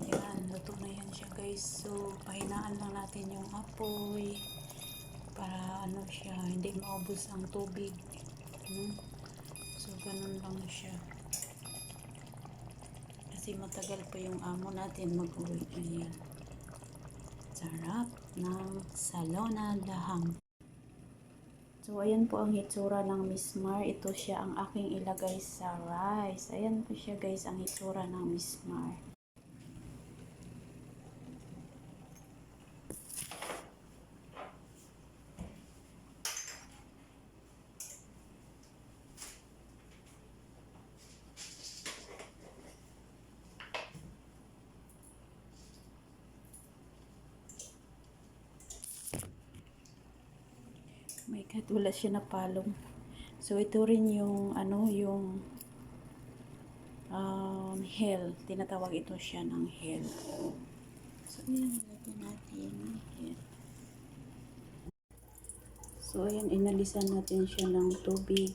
Yan, luto na yan siya guys. So, pahinaan lang natin yung apoy para ano siya, hindi maubos ang tubig. So, ganun lang siya. Kasi matagal pa yung amo natin mag-uwi. Ayan. Sarap ng salona laham. So, ayan po ang hitsura ng Miss Mar. Ito siya ang aking ilagay sa rice. Ayan po siya guys, ang hitsura ng Miss Mar. My God, wala siya napalong. So, ito rin yung, hell. Tinatawag ito siya ng hell. So, ayan, ilagyan natin ng hell. So, ayan, inalisan natin siya ng tubig,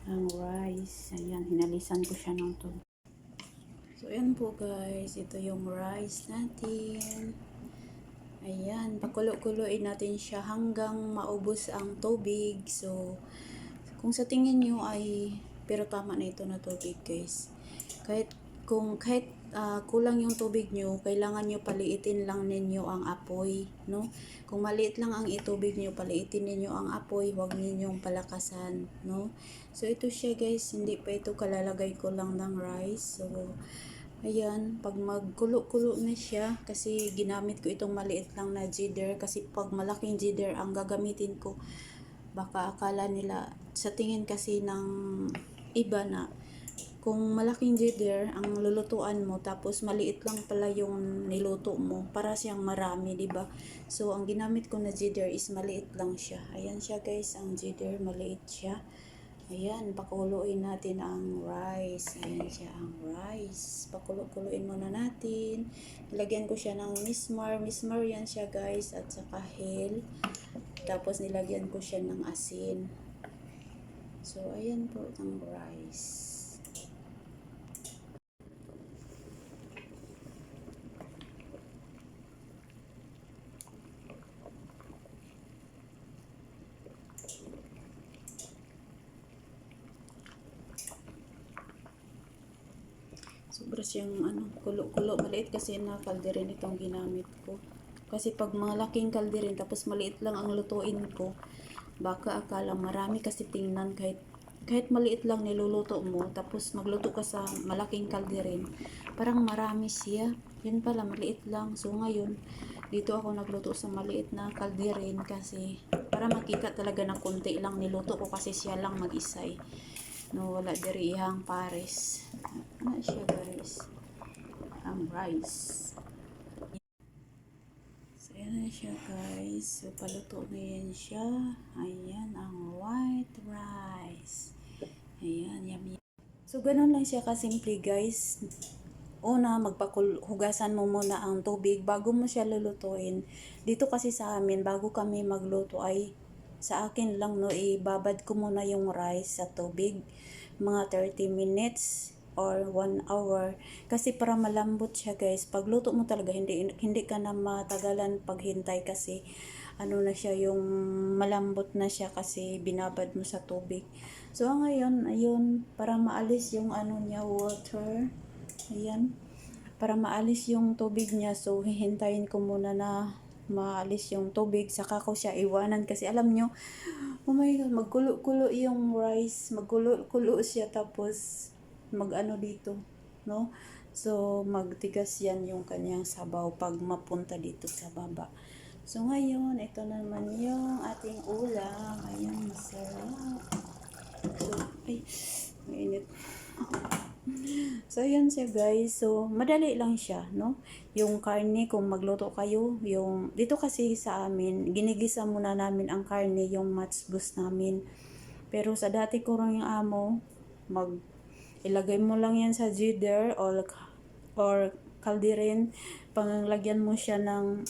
ng rice. Ayan, inalisan ko siya ng tubig. So, ayan po guys, ito yung rice natin. Ayan, pakulo-kuloin natin siya hanggang maubos ang tubig. So, kung sa tingin nyo ay, pero tama na ito na tubig guys. Kahit kulang yung tubig nyo, kailangan nyo paliitin lang ninyo ang apoy, no? Kung maliit lang ang itubig nyo, paliitin ninyo ang apoy, huwag ninyong palakasan, no? So, ito siya guys, hindi pa ito kalalagay ko lang ng rice. So, ayan, pag magkulo-kulo na siya, kasi ginamit ko itong maliit lang na jigger, kasi pag malaking jigger ang gagamitin ko, baka akala nila, sa tingin kasi ng iba na, kung malaking jigger ang lulutuan mo, tapos maliit lang pala yung niluto mo, para siyang marami, di ba? So, ang ginamit ko na jigger is maliit lang siya. Ayan siya guys, ang jigger, maliit siya. Ayan, pakuluin natin ang rice. Ayan siya ang rice. Pakulo-kuluin muna natin. Nilagyan ko siya ng mismar. Mismar yan siya guys. At saka hell. Tapos nilagyan ko siya ng asin. So, ayan po ang rice. Sobra siyang kulo-kulo. Maliit kasi na kalderin itong ginamit ko. Kasi pag malaking kalderin tapos maliit lang ang lutuin ko, baka akala marami, kasi tingnan kahit maliit lang niluluto mo, tapos magluto ka sa malaking kalderin, parang marami siya. Yun pala, maliit lang. So ngayon, dito ako nagluto sa maliit na kalderin kasi para makita talaga na konti lang niluto ko, kasi siya lang mag-isay. No, wala diri ihang pares. Ano siya guys? Ang rice. So, yan na siya guys. So, paluto na yan siya. Ayan, ang white rice. Ayan, yummy. So, ganun lang siya kasimple guys. Una, hugasan mo muna ang tubig bago mo siya lulutuin. Dito kasi sa amin, bago kami magluto ay, sa akin lang no, ibabad ko muna yung rice sa tubig. Mga 30 minutes or 1 hour. Kasi para malambot siya guys. Pagluto mo talaga, hindi ka na matagalan paghintay, kasi ano na siya, yung malambot na siya kasi binabad mo sa tubig. So ngayon, ayun, para maalis yung niya, water. Ayan. Para maalis yung tubig niya, so hihintayin ko muna na maalis yung tubig, saka ko siya iwanan, kasi alam nyo, oh my god, magkulo-kulo yung rice, magkulo-kulo siya, tapos dito, no? So magtigas yan yung kanyang sabaw pag mapunta dito sa baba. So ngayon, ito naman yung ating ulam. Ayan, masarap. So, ay, mainit. So, yun siya guys. So, madali lang siya, no? Yung karne, kung magluto kayo, dito kasi sa amin, ginigisa muna namin ang karne, yung matchbus namin. Pero sa dati ko rin yung amo, ilagay mo lang yan sa jigger or kalderin, panglagyan mo siya ng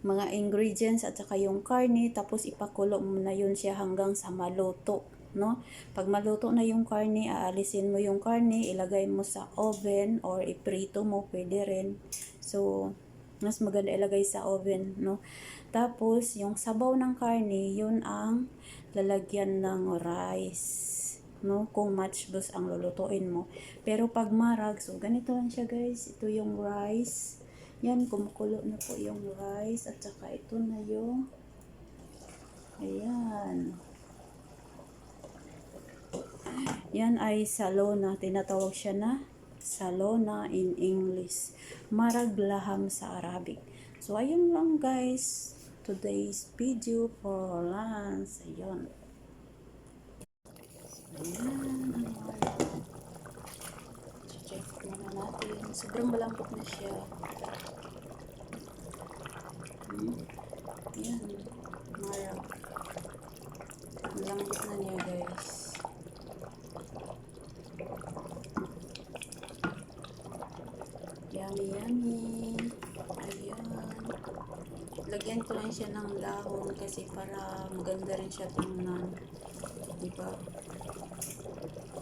mga ingredients at saka yung karne, tapos ipakulo mo na yun siya hanggang sa maluto. no? Pag maluto na yung karne, aalisin mo yung karne, ilagay mo sa oven or iprito mo, pwede rin. So, mas maganda ilagay sa oven, no? Tapos, yung sabaw ng karne, yun ang lalagyan ng rice, no? Kung matchbox ang lulutuin mo. Pero pag marag, so ganito lang siya guys. Ito yung rice. Yan, kumukulo na po yung rice. At saka ito na yung, ayan. Yan ay salona. Tinatawag siya na salona in English. Marag laham sa Arabic. So, ayun lang guys. Today's video for lunch. Ayun. Ayan. Check muna natin. Sobrang malambot na siya. Ayan. Marag. Malambot na niya guys. Yummy, yummy. Ayan. Lagyan ko lang siya ng dahon kasi para maganda rin siya tingnan. Diba?